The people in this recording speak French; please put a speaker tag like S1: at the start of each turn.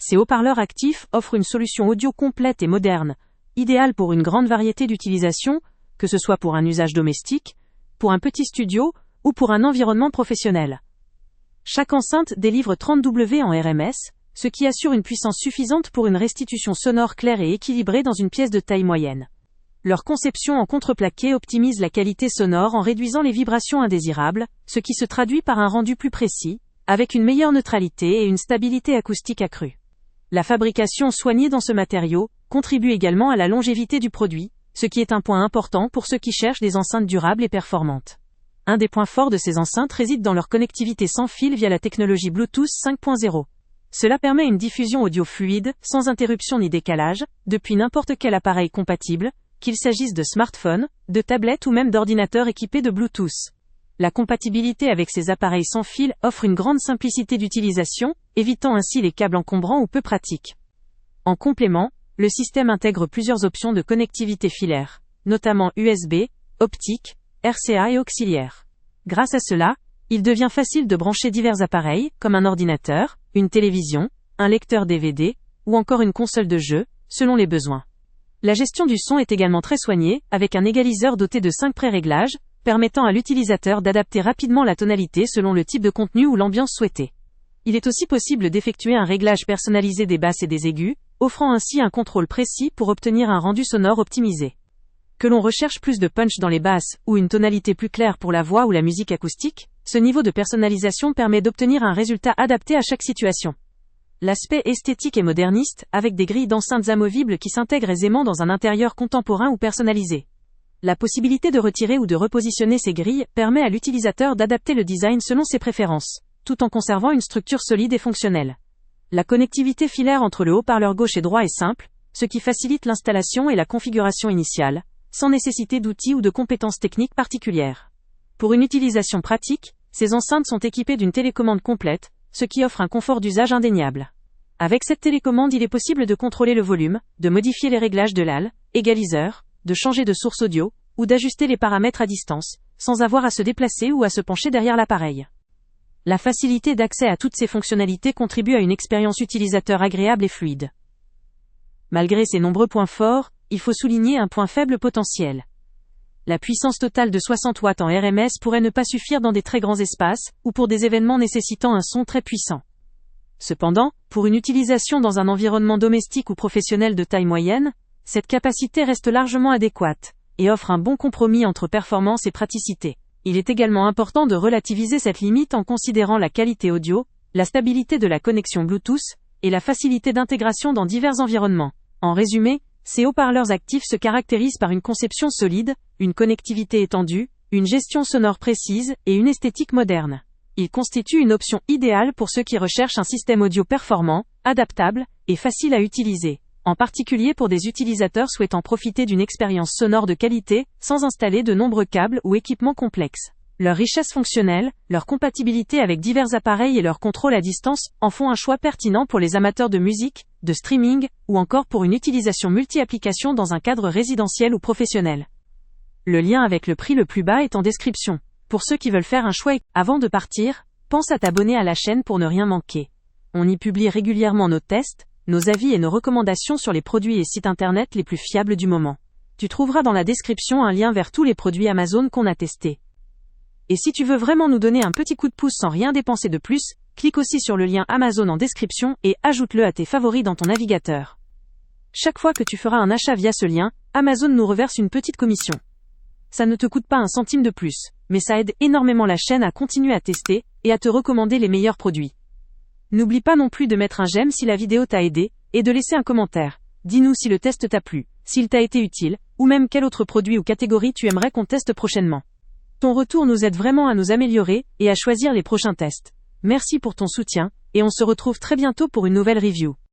S1: Ces haut-parleurs actifs offrent une solution audio complète et moderne, idéale pour une grande variété d'utilisations, que ce soit pour un usage domestique, pour un petit studio ou pour un environnement professionnel. Chaque enceinte délivre 30 W en RMS, ce qui assure une puissance suffisante pour une restitution sonore claire et équilibrée dans une pièce de taille moyenne. Leur conception en contreplaqué optimise la qualité sonore en réduisant les vibrations indésirables, ce qui se traduit par un rendu plus précis, avec une meilleure neutralité et une stabilité acoustique accrue. La fabrication soignée dans ce matériau contribue également à la longévité du produit, ce qui est un point important pour ceux qui cherchent des enceintes durables et performantes. Un des points forts de ces enceintes réside dans leur connectivité sans fil via la technologie Bluetooth 5.0. Cela permet une diffusion audio fluide, sans interruption ni décalage, depuis n'importe quel appareil compatible, qu'il s'agisse de smartphones, de tablettes ou même d'ordinateurs équipés de Bluetooth. La compatibilité avec ces appareils sans fil offre une grande simplicité d'utilisation, évitant ainsi les câbles encombrants ou peu pratiques. En complément, le système intègre plusieurs options de connectivité filaire, notamment USB, optique, RCA et auxiliaire. Grâce à cela, il devient facile de brancher divers appareils, comme un ordinateur, une télévision, un lecteur DVD, ou encore une console de jeu, selon les besoins. La gestion du son est également très soignée, avec un égaliseur doté de 5 pré-réglages, permettant à l'utilisateur d'adapter rapidement la tonalité selon le type de contenu ou l'ambiance souhaitée. Il est aussi possible d'effectuer un réglage personnalisé des basses et des aigus, offrant ainsi un contrôle précis pour obtenir un rendu sonore optimisé. Que l'on recherche plus de punch dans les basses, ou une tonalité plus claire pour la voix ou la musique acoustique, ce niveau de personnalisation permet d'obtenir un résultat adapté à chaque situation. L'aspect esthétique est moderniste, avec des grilles d'enceintes amovibles qui s'intègrent aisément dans un intérieur contemporain ou personnalisé. La possibilité de retirer ou de repositionner ces grilles permet à l'utilisateur d'adapter le design selon ses préférences, tout en conservant une structure solide et fonctionnelle. La connectivité filaire entre le haut-parleur gauche et droit est simple, ce qui facilite l'installation et la configuration initiale, sans nécessité d'outils ou de compétences techniques particulières. Pour une utilisation pratique, ces enceintes sont équipées d'une télécommande complète, ce qui offre un confort d'usage indéniable. Avec cette télécommande, il est possible de contrôler le volume, de modifier les réglages de l'AL, égaliseur, de changer de source audio, ou d'ajuster les paramètres à distance, sans avoir à se déplacer ou à se pencher derrière l'appareil. La facilité d'accès à toutes ces fonctionnalités contribue à une expérience utilisateur agréable et fluide. Malgré ces nombreux points forts, il faut souligner un point faible potentiel. La puissance totale de 60 watts en RMS pourrait ne pas suffire dans des très grands espaces, ou pour des événements nécessitant un son très puissant. Cependant, pour une utilisation dans un environnement domestique ou professionnel de taille moyenne, cette capacité reste largement adéquate, et offre un bon compromis entre performance et praticité. Il est également important de relativiser cette limite en considérant la qualité audio, la stabilité de la connexion Bluetooth, et la facilité d'intégration dans divers environnements. En résumé, ces haut-parleurs actifs se caractérisent par une conception solide, une connectivité étendue, une gestion sonore précise et une esthétique moderne. Ils constituent une option idéale pour ceux qui recherchent un système audio performant, adaptable et facile à utiliser, en particulier pour des utilisateurs souhaitant profiter d'une expérience sonore de qualité, sans installer de nombreux câbles ou équipements complexes. Leur richesse fonctionnelle, leur compatibilité avec divers appareils et leur contrôle à distance en font un choix pertinent pour les amateurs de musique, de streaming, ou encore pour une utilisation multi-application dans un cadre résidentiel ou professionnel. Le lien avec le prix le plus bas est en description. Pour ceux qui veulent faire un choix, avant de partir, pense à t'abonner à la chaîne pour ne rien manquer. On y publie régulièrement nos tests, nos avis et nos recommandations sur les produits et sites internet les plus fiables du moment. Tu trouveras dans la description un lien vers tous les produits Amazon qu'on a testés. Et si tu veux vraiment nous donner un petit coup de pouce sans rien dépenser de plus, clique aussi sur le lien Amazon en description et ajoute-le à tes favoris dans ton navigateur. Chaque fois que tu feras un achat via ce lien, Amazon nous reverse une petite commission. Ça ne te coûte pas un centime de plus, mais ça aide énormément la chaîne à continuer à tester et à te recommander les meilleurs produits. N'oublie pas non plus de mettre un j'aime si la vidéo t'a aidé et de laisser un commentaire. Dis-nous si le test t'a plu, s'il t'a été utile, ou même quel autre produit ou catégorie tu aimerais qu'on teste prochainement. Ton retour nous aide vraiment à nous améliorer et à choisir les prochains tests. Merci pour ton soutien, et on se retrouve très bientôt pour une nouvelle review.